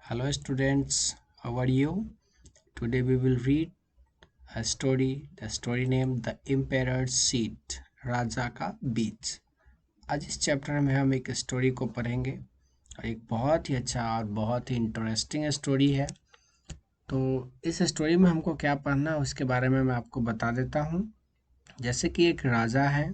Hello students, how are you? Today we will read a story, the story named The Emperor's Seat, राजा का बीज। आज इस chapter में हम एक स्टोरी को पढ़ेंगे और एक बहुत ही अच्छा और बहुत ही इंटरेस्टिंग स्टोरी है। तो इस स्टोरी में हमको क्या पढ़ना है उसके बारे में मैं आपको बता देता हूँ। जैसे कि एक राजा है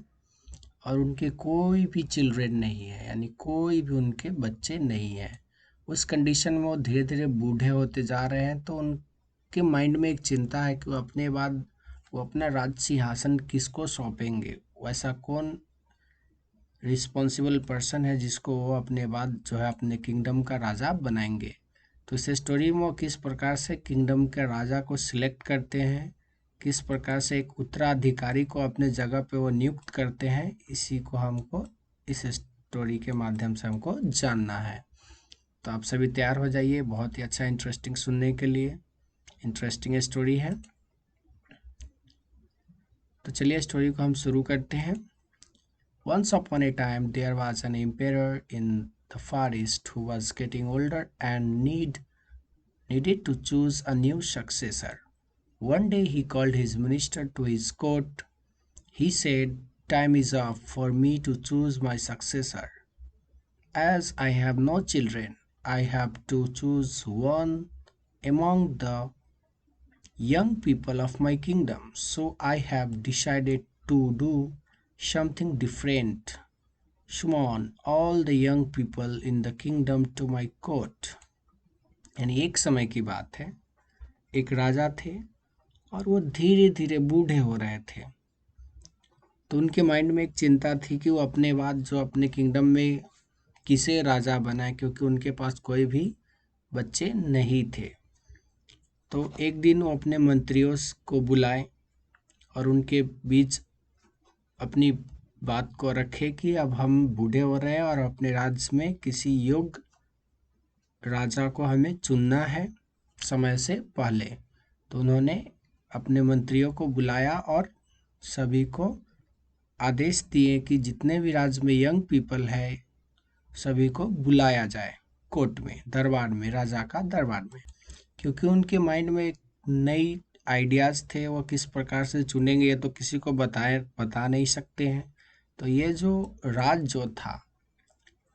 और उनके कोई भी चिल्ड्रेन नहीं है, यानी कोई भी उनके बच्चे नहीं है। उस कंडीशन में वो धीरे धीरे बूढ़े होते जा रहे हैं, तो उनके माइंड में एक चिंता है कि वो अपने बाद वो अपना राज सिंहासन किसको सौंपेंगे। वैसा कौन रिस्पॉन्सिबल पर्सन है जिसको वो अपने बाद जो है अपने किंगडम का राजा बनाएंगे। तो इस स्टोरी में वो किस प्रकार से किंगडम के राजा को सिलेक्ट करते हैं, किस प्रकार से एक उत्तराधिकारी को अपने जगह पे वो नियुक्त करते हैं, इसी को हमको इस स्टोरी के माध्यम से हमको जानना है। तो आप सभी तैयार हो जाइए, बहुत ही अच्छा इंटरेस्टिंग सुनने के लिए। इंटरेस्टिंग स्टोरी है, तो चलिए स्टोरी को हम शुरू करते हैं। Once upon a time, there was an emperor in the Far East who was getting older and needed to choose a new successor. One day he called his minister to his court. He said, "Time is up for me to choose my successor. As I have no children, I have to choose one among the young people of my kingdom. So I have decided to do something different. Summon all the young people in the kingdom to my court." यानी एक समय की बात है, एक राजा थे और वो धीरे धीरे बूढ़े हो रहे थे। तो उनके माइंड में एक चिंता थी कि वो अपने बाद जो अपने किंगडम में किसे राजा बनाए, क्योंकि उनके पास कोई भी बच्चे नहीं थे। तो एक दिन वो अपने मंत्रियों को बुलाए और उनके बीच अपनी बात को रखे कि अब हम बूढ़े हो रहे हैं और अपने राज्य में किसी योग्य राजा को हमें चुनना है समय से पहले। तो उन्होंने अपने मंत्रियों को बुलाया और सभी को आदेश दिए कि जितने भी राज्य में यंग पीपल है सभी को बुलाया जाए कोर्ट में, दरबार में, राजा का दरबार में। क्योंकि उनके माइंड में एक नई आइडियाज़ थे, वो किस प्रकार से चुनेंगे ये तो किसी को बता नहीं सकते हैं। तो ये जो राज जो था,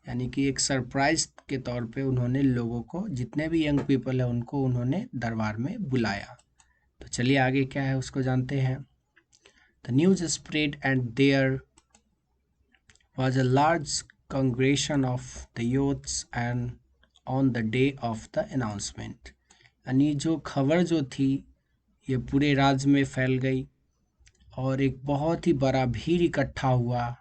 यानी कि एक सरप्राइज के तौर पे उन्होंने लोगों को, जितने भी यंग पीपल है उनको उन्होंने दरबार में बुलाया। तो चलिए आगे क्या है उसको जानते हैं। The news spread and there was a large congregation of the youths and on the day of the announcement, यानी जो खबर जो थी ये पूरे राज्य में फैल गई और एक बहुत ही बड़ा भीड़ इकट्ठा हुआ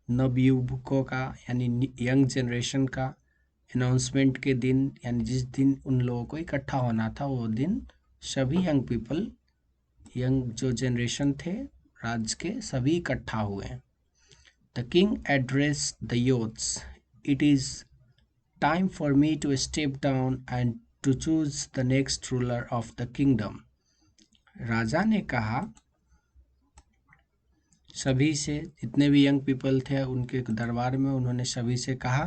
नवयुवकों का, यानी यंग जनरेशन का अनाउंसमेंट के दिन। यानी जिस दिन उन लोगों को इकट्ठा होना था वो दिन सभी यंग पीपल, यंग जो जनरेशन थे राज्य के, सभी इकट्ठा हुए। The king addressed the youths. "It is time for me to step down and to choose the next ruler of the kingdom." राजा ने कहा सभी से, जितने भी यंग पीपल थे उनके दरबार में, उन्होंने सभी से कहा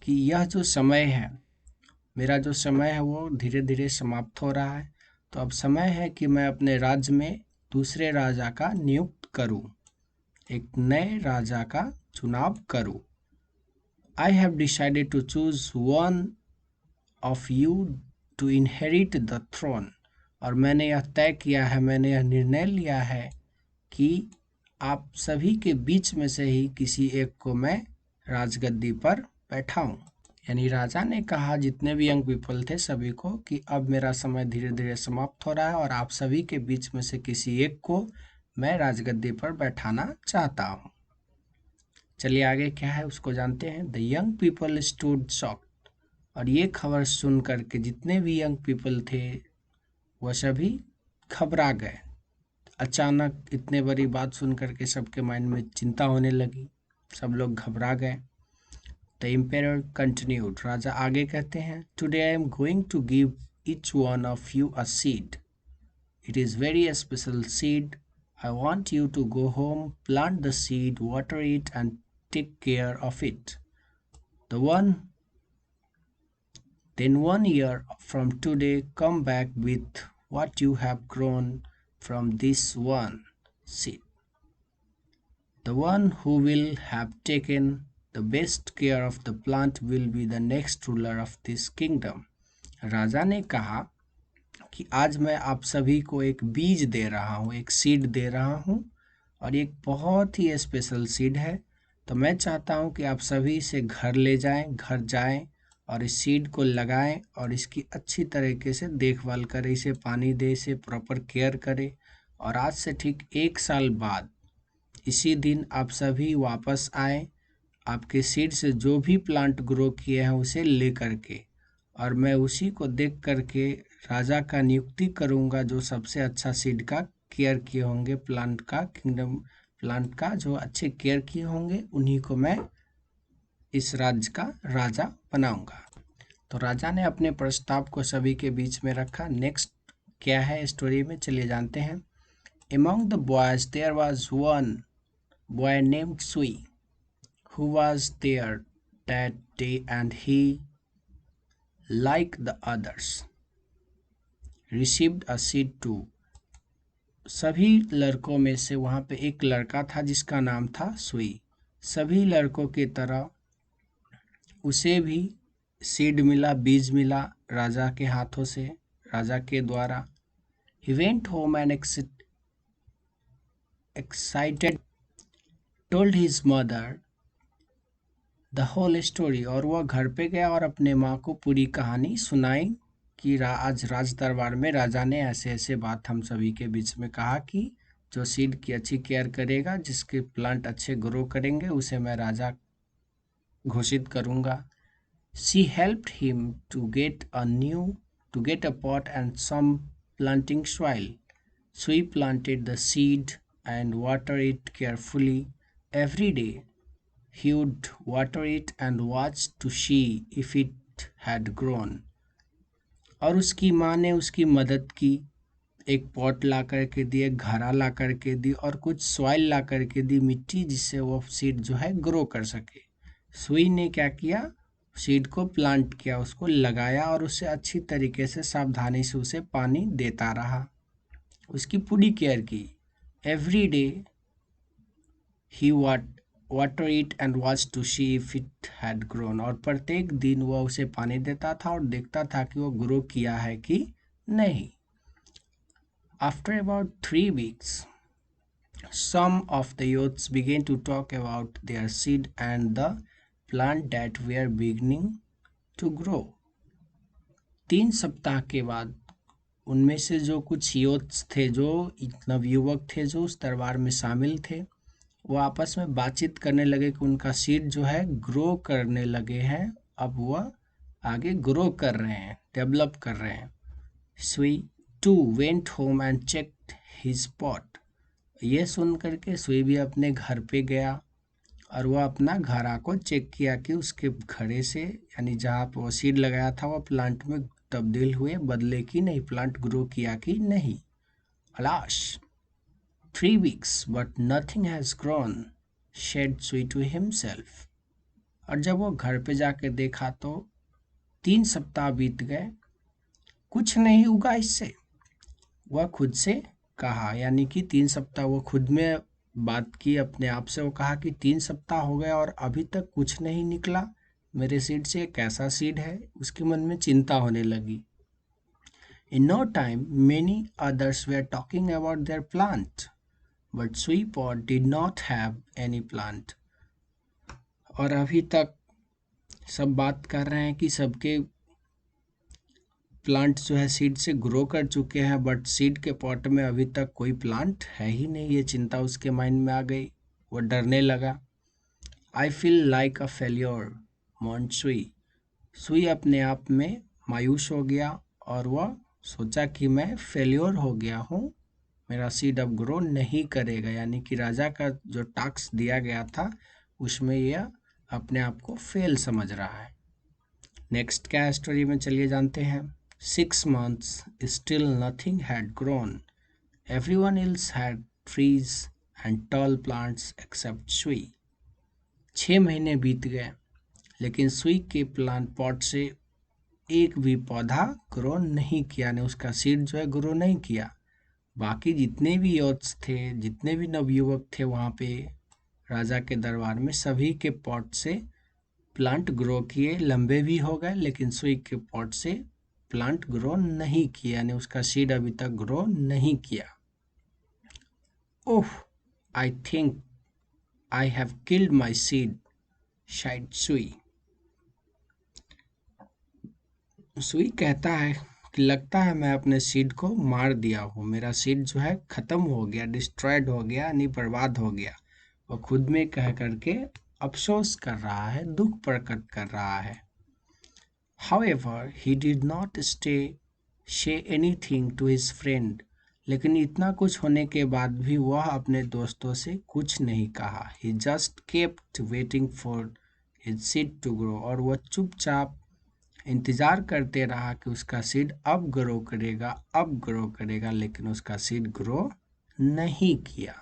कि यह जो समय है, मेरा जो समय है वो धीरे धीरे समाप्त हो रहा है। तो अब समय है कि मैं अपने राज्य में दूसरे राजा का नियुक्त करूं, एक नए राजा का चुनाव करूं। I have decided to choose one of you to inherit the throne. और मैंने यह तय किया है, मैंने यह निर्णय लिया है कि आप सभी के बीच में से ही किसी एक को मैं राजगद्दी पर बैठाऊं। यानी राजा ने कहा जितने भी यंग पीपल थे सभी को कि अब मेरा समय धीरे धीरे समाप्त हो रहा है और आप सभी के बीच में से किसी एक को मैं राजगद्दी पर बैठाना चाहता हूँ। चलिए आगे क्या है उसको जानते हैं। The young people stood shocked, और ये खबर सुन करके जितने भी यंग पीपल थे वह सभी घबरा गए। अचानक इतने बड़ी बात सुन करके सबके माइंड में चिंता होने लगी, सब लोग घबरा गए। द एम्पेरर कंटिन्यूड, राजा आगे कहते हैं, today I am going to give each one of you a seed. It is very special seed. I want you to go home, plant the seed, water it, and take care of it. The one Then 1 year from today, come back with what you have grown from this one seed. The one who will have taken the best care of the plant will be the next ruler of this kingdom. राजा ने कहा कि आज मैं आप सभी को एक बीज दे रहा हूँ, एक सीड दे रहा हूँ, और एक बहुत ही स्पेशल सीड है। तो मैं चाहता हूँ कि आप सभी इसे घर ले जाएं, घर जाएं और इस सीड को लगाएं और इसकी अच्छी तरीके से देखभाल करें, इसे पानी दें, इसे प्रॉपर केयर करें। और आज से ठीक 1 साल बाद इसी दिन आप सभी वापस आए, आपके सीड से जो भी प्लांट ग्रो किए हैं उसे ले करके, और मैं उसी को देख करके राजा का नियुक्ति करूंगा जो सबसे अच्छा सीड का केयर किए होंगे, प्लांट का किंगडम, प्लांट का जो अच्छे केयर किए होंगे उन्हीं को मैं इस राज्य का राजा बनाऊंगा। तो राजा ने अपने प्रस्ताव को सभी के बीच में रखा। नेक्स्ट क्या है स्टोरी में, चलिए जानते हैं। Among the boys there was one boy named Sui who was there that day, and he, like the others, received a seed too. सभी लड़कों में से वहाँ पे एक लड़का था जिसका नाम था सुई। सभी लड़कों की तरह उसे भी सीड मिला, बीज मिला राजा के हाथों से, राजा के द्वारा। He went home and excited told his mother the whole story, और वह घर पे गया और अपने माँ को पूरी कहानी सुनाई कि आज राज दरबार में राजा ने ऐसे ऐसे बात हम सभी के बीच में कहा कि जो सीड की अच्छी केयर करेगा, जिसके प्लांट अच्छे ग्रो करेंगे, उसे मैं राजा घोषित करूँगा। She helped him to get a pot and some planting soil. Sui planted the seed and watered it carefully every day. He would water it and watch to see if it had grown. और उसकी माँ ने उसकी मदद की, एक pot ला करके दी, एक घड़ा ला करके दी और कुछ सॉइल ला करके दी, मिट्टी, जिससे वो सीड जो है ग्रो कर सके। सुई ने क्या किया, सीड को प्लांट किया, उसको लगाया और उसे अच्छी तरीके से सावधानी से उसे पानी देता रहा, उसकी पूरी केयर की। Every day he water it and watch to see if it had grown, और प्रत्येक दिन वह उसे पानी देता था और देखता था कि वो ग्रो किया है कि नहीं। After about 3 weeks, some of the youths began to talk about their seed and the plant that were beginning to grow. 3 सप्ताह के बाद उनमें से जो कुछ यूथ्स थे, जो नवयुवक थे जो उस दरबार में शामिल थे, वो आपस में बातचीत करने लगे कि उनका सीड जो है ग्रो करने लगे हैं, अब वह आगे ग्रो कर रहे हैं, डेवलप कर रहे हैं। Sui too went home and checked his pot, ये सुन करके सुई भी अपने घर पे गया और वह अपना घड़ा को चेक किया कि उसके घड़े से, यानी जहाँ पर वो सीड लगाया था, वह प्लांट में तब्दील हुए, बदले कि नहीं, प्लांट ग्रो किया कि नहीं। अलाश 3 weeks, but nothing has grown, said Sui to himself. और जब वो घर पे जाके देखा तो 3 सप्ताह बीत गए, कुछ नहीं उगा इससे। वह खुद से कहा, यानी कि 3 सप्ताह वो खुद में बात की अपने आप से। वो कहा कि 3 सप्ताह हो गए और अभी तक कुछ नहीं निकला मेरे सीड से, कैसा सीड है, उसके मन में चिंता होने लगी। In no time, many others were talking about their plant, but Sui pot did not have any plant. और अभी तक सब बात कर रहे हैं कि सबके प्लांट जो है सीड से ग्रो कर चुके हैं, बट सीड के पॉट में अभी तक कोई प्लांट है ही नहीं। ये चिंता उसके माइंड में आ गई, वो डरने लगा। I feel like a failure मोन सुई, सुई अपने आप में मायूस हो गया और वह सोचा कि मैं फेल्योर हो गया हूँ, मेरा सीड अब ग्रो नहीं करेगा, यानी कि राजा का जो टास्क दिया गया था उसमें यह अपने आप को फेल समझ रहा है। नेक्स्ट क्या स्टोरी में, चलिए जानते हैं। 6 months, still nothing had grown. Everyone else had trees and tall plants except Sui. 6 महीने बीत गए, लेकिन सुई के प्लांट पॉट से एक भी पौधा ग्रो नहीं किया, यानी उसका सीड जो है ग्रो नहीं किया। बाकी जितने भी यूथ्स थे, जितने भी नवयुवक थे वहाँ पे राजा के दरबार में, सभी के पॉट से प्लांट ग्रो किए, लंबे भी हो गए, लेकिन सुई के पॉट से प्लांट ग्रो नहीं किया, यानी उसका सीड अभी तक ग्रो नहीं किया। Oh, I think I have killed my seed, शायद सुई। सुई कहता है कि लगता है मैं अपने सीड को मार दिया हूँ, मेरा सीड जो है खत्म हो गया, डिस्ट्रॉयड हो गया, यानी बर्बाद हो गया। वो खुद में कह करके अफसोस कर रहा है, दुख प्रकट कर रहा है। However, he did not say anything to his friend. लेकिन इतना कुछ होने के बाद भी वह अपने दोस्तों से कुछ नहीं कहा। He just kept waiting for his seed to grow. और वह चुपचाप इंतजार करते रहा कि उसका सीड अब ग्रो करेगा, अब ग्रो करेगा, लेकिन उसका सीड ग्रो नहीं किया।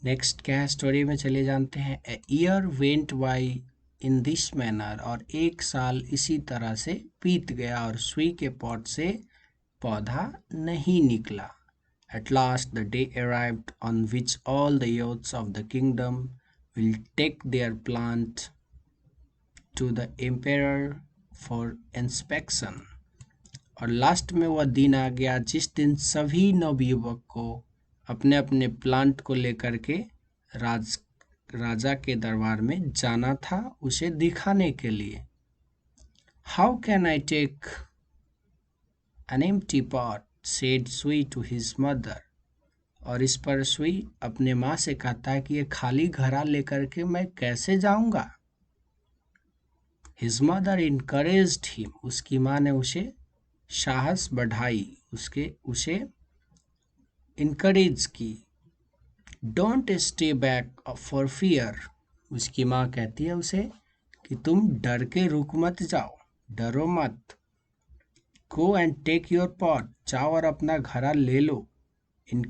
नेक्स्ट क्या है, स्टोरी में चले जानते हैं। A year went by in this manner, और एक साल इसी तरह से बीत गया और सुई के पॉट से पौधा नहीं निकला। At last the day arrived on which all the youths of the kingdom will take their plant to the emperor for inspection. और लास्ट में वह दिन आ गया जिस दिन सभी नवयुवक को अपने अपने प्लांट को लेकर के राजा के दरबार में जाना था, उसे दिखाने के लिए। How can I take an empty pot, said Sui to his mother. और इस पर सुई अपने माँ से कहता है कि ये खाली घड़ा लेकर के मैं कैसे जाऊंगा। हिज मदर इनकरेज्ड हिम, उसकी माँ ने उसे साहस बढ़ाई, उसे इनकरेज की। Don't stay back for fear, उसकी माँ कहती है उसे कि तुम डर के रुक मत जाओ, डरो मत। Go and take your pot, जाओ और अपना घड़ा ले लो। In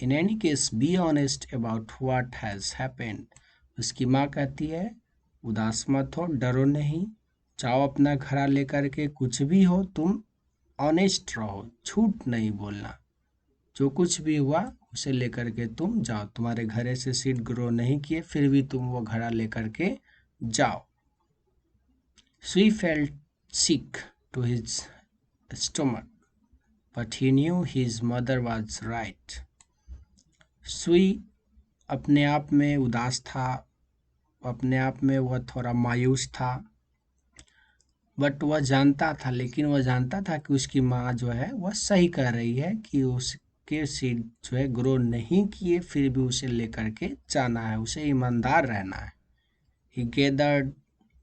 any case be honest about what has happened, उसकी माँ कहती है उदास मत हो, डरो नहीं, जाओ अपना घड़ा लेकर के, कुछ भी हो तुम ऑनेस्ट रहो, झूठ नहीं बोलना। जो कुछ भी हुआ उसे लेकर के तुम जाओ, तुम्हारे घरे से सीड ग्रो नहीं किए फिर भी तुम वो घड़ा लेकर के जाओ। Sui felt sick to his stomach but he knew his mother was right. Sui अपने आप में उदास था, अपने आप में वह थोड़ा मायूस था, बट वह जानता था, लेकिन वह जानता था कि उसकी माँ जो है वह सही कह रही है कि उसके सीड जो है ग्रो नहीं किए, फिर भी उसे लेकर के जाना है, उसे ईमानदार रहना है। He gathered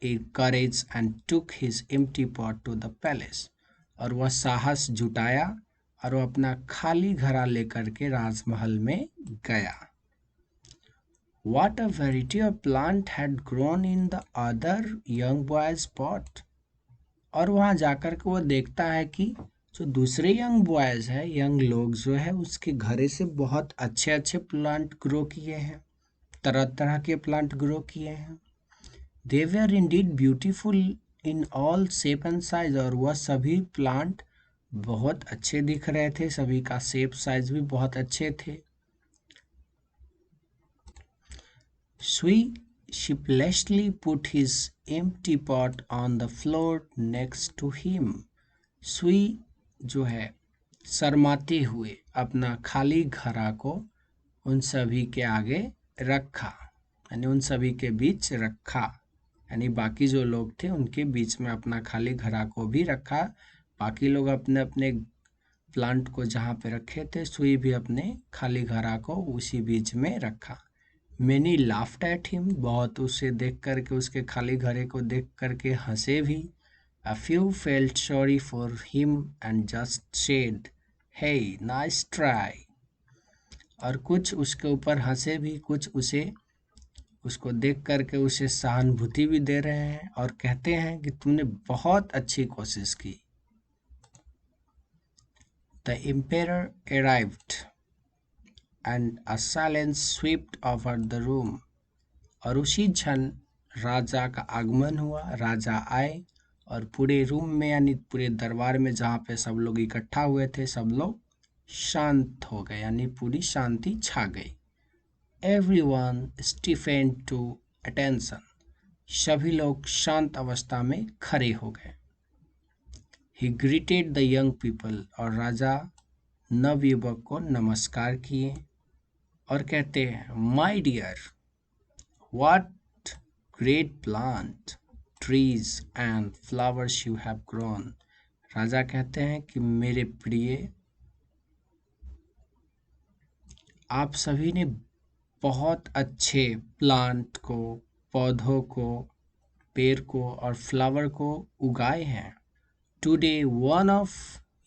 a courage and took his empty pot to the palace. और वह साहस जुटाया और वह अपना खाली घड़ा लेकर के राजमहल में गया। What a variety of plant had grown in the other young boy's pot. और वहाँ जाकर के वो देखता है कि जो दूसरे यंग बॉयज़ है, यंग लोग जो है, उसके घरे से बहुत अच्छे अच्छे प्लांट ग्रो किए हैं, तरह तरह के प्लांट ग्रो किए हैं। They were indeed beautiful in all shape and size, और वह सभी प्लांट बहुत अच्छे दिख रहे थे, सभी का शेप साइज भी बहुत अच्छे थे। सुई sheepishly put his empty pot on the floor next to him. सुई जो है शर्माते हुए अपना खाली घड़ा को उन सभी के आगे रखा, यानी उन सभी के बीच रखा, यानी बाकी जो लोग थे उनके बीच में अपना खाली घड़ा को भी रखा। बाकी लोग अपने अपने प्लांट को जहाँ पे रखे थे, सुई भी अपने खाली घड़ा को उसी बीच में रखा। Many laughed at him, बहुत उसे देख करके, उसके खाली घड़े को देख करके हंसे भी। A few felt sorry for him and just said, "Hey, nice try." और कुछ उसके ऊपर हंसे भी, कुछ उसको देख करके उसे सहानुभूति भी दे रहे हैं और कहते हैं कि तुमने बहुत अच्छी कोशिश की। The emperor arrived and a silence swept over the room. और उसी क्षण राजा का आगमन हुआ, राजा आए और पूरे रूम में यानी पूरे दरबार में जहाँ पे सब लोग इकट्ठा हुए थे सब लोग शांत हो गए यानी पूरी शांति छा गई। Everyone stiffened to attention. सभी लोग शांत अवस्था में खड़े हो गए। He greeted the young people और राजा नवयुवक को नमस्कार किए और कहते हैं My dear, what great plant, trees and flowers you have grown. राजा कहते हैं कि मेरे प्रिय, आप सभी ने बहुत अच्छे प्लांट को, पौधों को, पेड़ को और फ्लावर को उगाए हैं। Today one of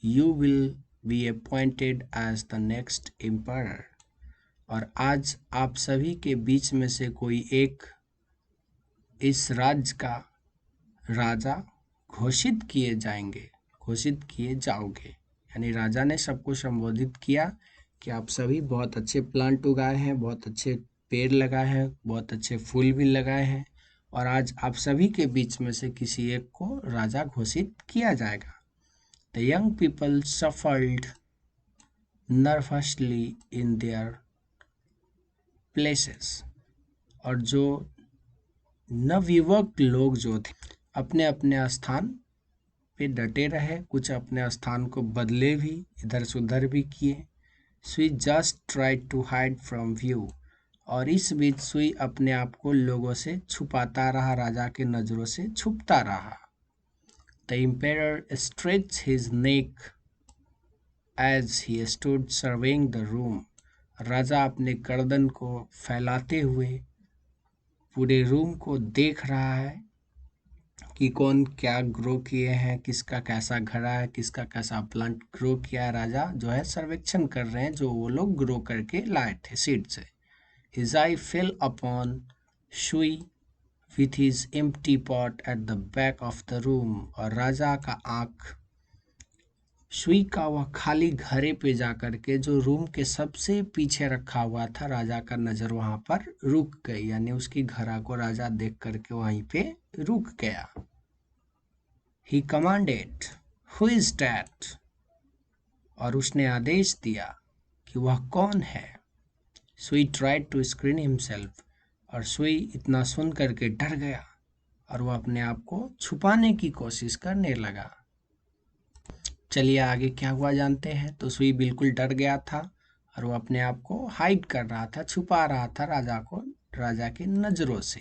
you will be appointed as the next emperor. और आज आप सभी के बीच में से कोई एक इस राज्य का राजा घोषित किए जाएंगे, घोषित किए जाओगे। यानी राजा ने सबको संबोधित किया कि आप सभी बहुत अच्छे प्लांट उगाए हैं, बहुत अच्छे पेड़ लगाए हैं, बहुत अच्छे फूल भी लगाए हैं और आज आप सभी के बीच में से किसी एक को राजा घोषित किया जाएगा। The young people shuffled nervously in their places. और जो नवयुवक लोग जो थे अपने अपने स्थान पे डटे रहे, कुछ अपने स्थान को बदले भी, इधर से उधर भी किए। Sui just tried to hide from view. और इस बीच सुई अपने आप को लोगों से छुपाता रहा, राजा के नज़रों से छुपता रहा। The emperor stretched his neck as he stood surveying the room. राजा अपने गर्दन को फैलाते हुए पूरे रूम को देख रहा है कि कौन क्या ग्रो किए हैं, किसका कैसा घड़ा है, किसका कैसा प्लांट ग्रो किया है। राजा जो है सर्वेक्षण कर रहे हैं जो वो लोग ग्रो करके लाए थे सीड से। His eye fell upon Shui with his empty pot at the back of the room. और राजा का आँख सुई का वह खाली घड़े पे जाकर के जो रूम के सबसे पीछे रखा हुआ था, राजा का नजर वहां पर रुक गई यानी उसकी घड़ा को राजा देख करके वहीं पे रुक गया। He commanded, Who is that? और उसने आदेश दिया कि वह कौन है। सुई tried to screen himself. और सुई इतना सुन करके डर गया और वह अपने आप को छुपाने की कोशिश करने लगा। चलिए आगे क्या हुआ जानते हैं। तो सुई बिल्कुल डर गया था और वो अपने आप को हाइड कर रहा था, छुपा रहा था राजा को, राजा की नजरों से।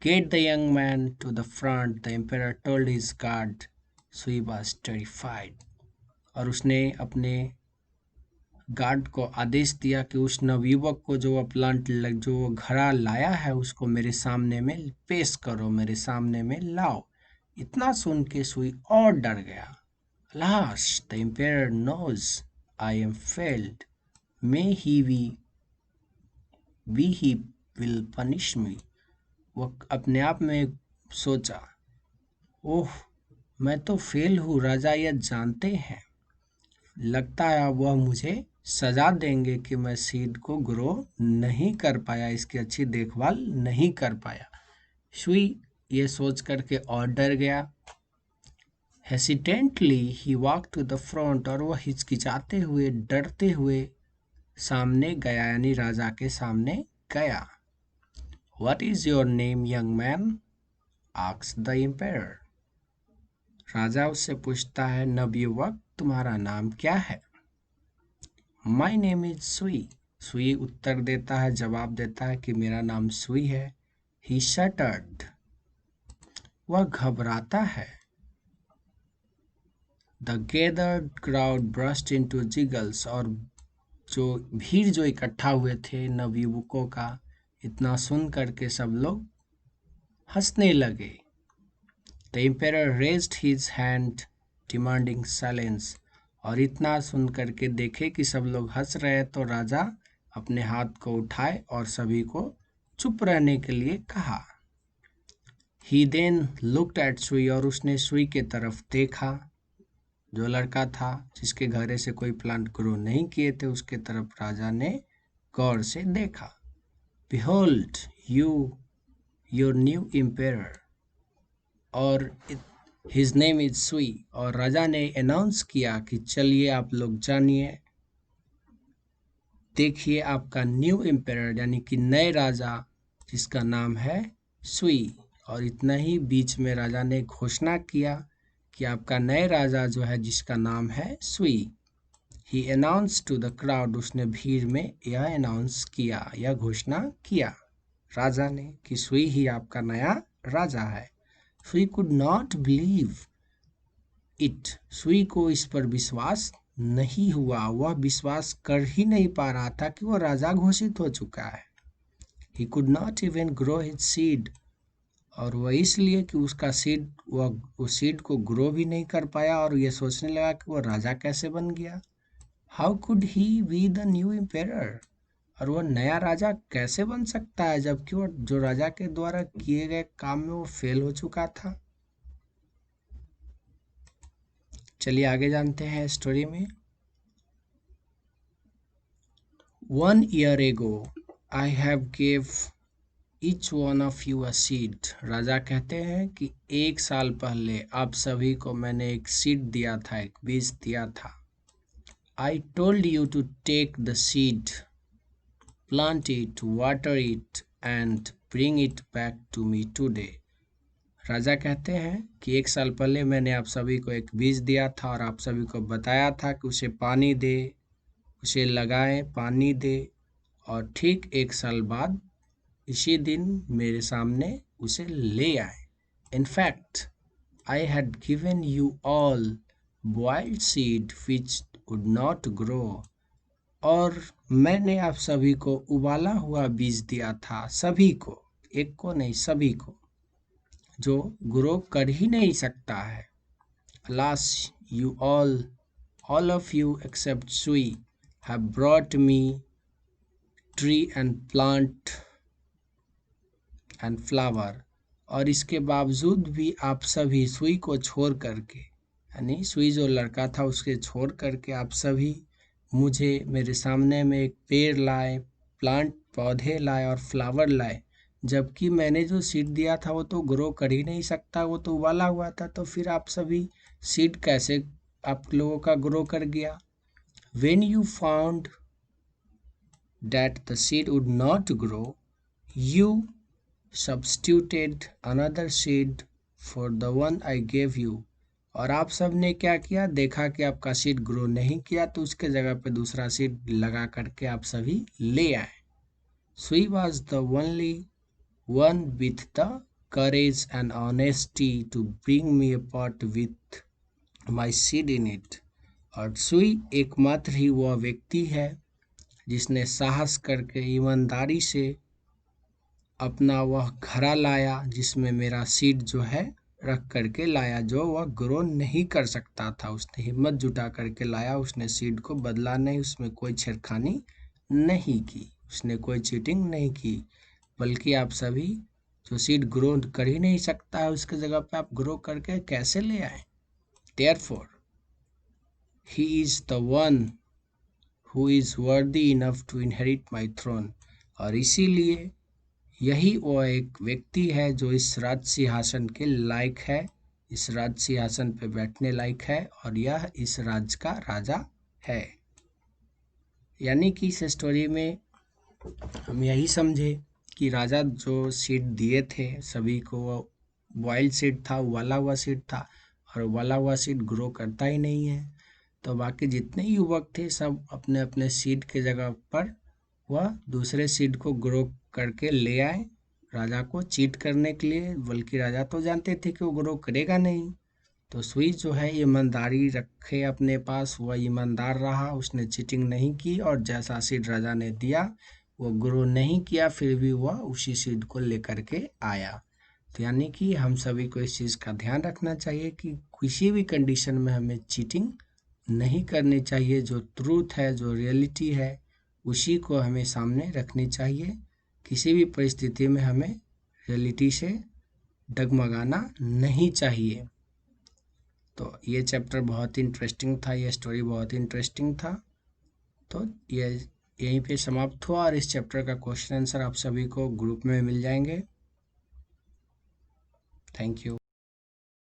Get the young man to the front, the emperor told his guard. सुई was terrified. और उसने अपने गार्ड को आदेश दिया कि उस नवयुवक को जो प्लांट जो घड़ा लाया है उसको मेरे सामने में पेश करो, मेरे सामने में लाओ। इतना सुन के सुई और डर गया। Alas, the emperor knows I am failed. May he will punish me. वो अपने आप में सोचा, ओह मैं तो फेल हूँ, राजा यह जानते हैं। लगता है वह मुझे सजा देंगे कि मैं सीड को ग्रो नहीं कर पाया, इसकी अच्छी देखभाल नहीं कर पाया। सुई ये सोच करके और डर गया। Hesitantly he walked to the front. और वह हिचकिचाते हुए, डरते हुए सामने गया यानी राजा के सामने गया। What is your name, young man? asked the emperor. राजा उससे पूछता है, नवयुवक तुम्हारा नाम क्या है? My name is Sui. सुई उत्तर देता है, जवाब देता है कि मेरा नाम सुई है। He shuddered. वह घबराता है। The gathered crowd burst into giggles. और जो भीड़ जो इकट्ठा हुए थे नवयुवकों का, इतना सुन करके सब लोग हंसने लगे। The emperor raised his hand demanding silence. और इतना सुन करके देखे कि सब लोग हंस रहे हैं तो राजा अपने हाथ को उठाए और सभी को चुप रहने के लिए कहा। He then looked at सुई. और उसने सुई के तरफ देखा, जो लड़का था जिसके घरे से कोई प्लांट ग्रो नहीं किए थे उसके तरफ राजा ने गौर से देखा। Behold, you your new ampere और हिज नेम इज सुई। और राजा ने अनाउंस किया कि चलिए आप लोग जानिए, देखिए आपका न्यू एम्पेयर यानी कि नए राजा जिसका नाम है सुई। और इतना ही, बीच में राजा ने घोषणा किया कि आपका नए राजा जो है जिसका नाम है सुई। ही अनाउंस टू द क्राउड, उसने भीड़ में यह अनाउंस किया, यह घोषणा किया राजा ने कि सुई ही आपका नया राजा है। सुई कुड नॉट बिलीव इट, सुई को इस पर विश्वास नहीं हुआ, वह विश्वास कर ही नहीं पा रहा था कि वह राजा घोषित हो चुका है। He could not even grow his seed, और वह इसलिए कि उसका सीड, वह उस सीड को ग्रो भी नहीं कर पाया और ये सोचने लगा कि वह राजा कैसे बन गया। How could he be the new ampere, और वह नया राजा कैसे बन सकता है जबकि वह जो राजा के द्वारा किए गए काम में वो फेल हो चुका था। चलिए आगे जानते हैं स्टोरी में। 1 year ago I have gave each one of you a seed। राजा कहते हैं कि 1 साल पहले आप सभी को मैंने एक सीड दिया था, एक बीज दिया था। I told you to take the seed, plant it, water it and bring it back to me today। राजा कहते हैं कि 1 साल पहले मैंने आप सभी को एक बीज दिया था और आप सभी को बताया था कि उसे पानी दे, उसे लगाएं, पानी दे, और ठीक 1 साल बाद इसी दिन मेरे सामने उसे ले आए। In fact I had given you all boiled seed which would not grow, और मैंने आप सभी को उबाला हुआ बीज दिया था, सभी को, एक को नहीं सभी को, जो ग्रो कर ही नहीं सकता है। Alas, you all of you except Sui have brought me tree and plant and flower। और इसके बावजूद भी आप सभी, सुई को छोड़ करके, यानी सुई जो लड़का था उसके छोड़ करके आप सभी मुझे, मेरे सामने में एक पेड़ लाए, प्लांट पौधे लाए और फ्लावर लाए, जबकि मैंने जो सीड दिया था वो तो ग्रो कर ही नहीं सकता, वो तो उबाला हुआ था। तो फिर आप सभी सीड कैसे आप लोगों का ग्रो कर गया। When you found that the seed would not grow, you substituted another seed for the one I gave you। और आप सब ने क्या किया, देखा कि आपका सीड ग्रो नहीं किया तो उसके जगह पे दूसरा सीड लगा करके आप सभी ले आए। Sui was the only one with the courage and honesty to bring me a pot with my seed in it। और सुई एकमात्र ही वह व्यक्ति है जिसने साहस करके ईमानदारी से अपना वह घड़ा लाया जिसमें मेरा सीड जो है रख करके लाया, जो वह ग्रो नहीं कर सकता था। उसने हिम्मत जुटा करके लाया, उसने सीड को बदला नहीं, उसमें कोई छेड़खानी नहीं की, उसने कोई चीटिंग नहीं की, बल्कि आप सभी जो सीड ग्रो कर ही नहीं सकता है उसके जगह पे आप ग्रो करके कैसे ले आए। Therefore he is the one who is worthy enough to inherit my throne। और इसीलिए यही वो एक व्यक्ति है जो इस राज सिंहासन के लायक है, इस राज सिंहासन पे बैठने लायक है, और यह इस राज का राजा है। यानी कि इस स्टोरी में हम यही समझे कि राजा जो सीड दिए थे सभी को, वो बॉइल्ड सीड था, उबाला हुआ सीड था, और उबाला हुआ सीड ग्रो करता ही नहीं है। तो बाकी जितने युवक थे सब अपने अपने सीड के जगह पर वह दूसरे सीड को ग्रो करके ले आए राजा को चीट करने के लिए, बल्कि राजा तो जानते थे कि वो ग्रो करेगा नहीं। तो सुई जो है ईमानदारी रखे अपने पास, वह ईमानदार रहा, उसने चीटिंग नहीं की, और जैसा सीड राजा ने दिया वो ग्रो नहीं किया, फिर भी वह उसी सीड को लेकर के आया। तो यानी कि हम सभी को इस चीज़ का ध्यान रखना चाहिए कि किसी भी कंडीशन में हमें चीटिंग नहीं करनी चाहिए। जो ट्रूथ है, जो रियलिटी है, उसी को हमें सामने रखनी चाहिए। किसी भी परिस्थिति में हमें रियलिटी से डगमगाना नहीं चाहिए। तो ये चैप्टर बहुत ही इंटरेस्टिंग था, ये स्टोरी बहुत ही इंटरेस्टिंग था। तो ये यहीं पे समाप्त हुआ, और इस चैप्टर का क्वेश्चन आंसर आप सभी को ग्रुप में मिल जाएंगे। Thank you.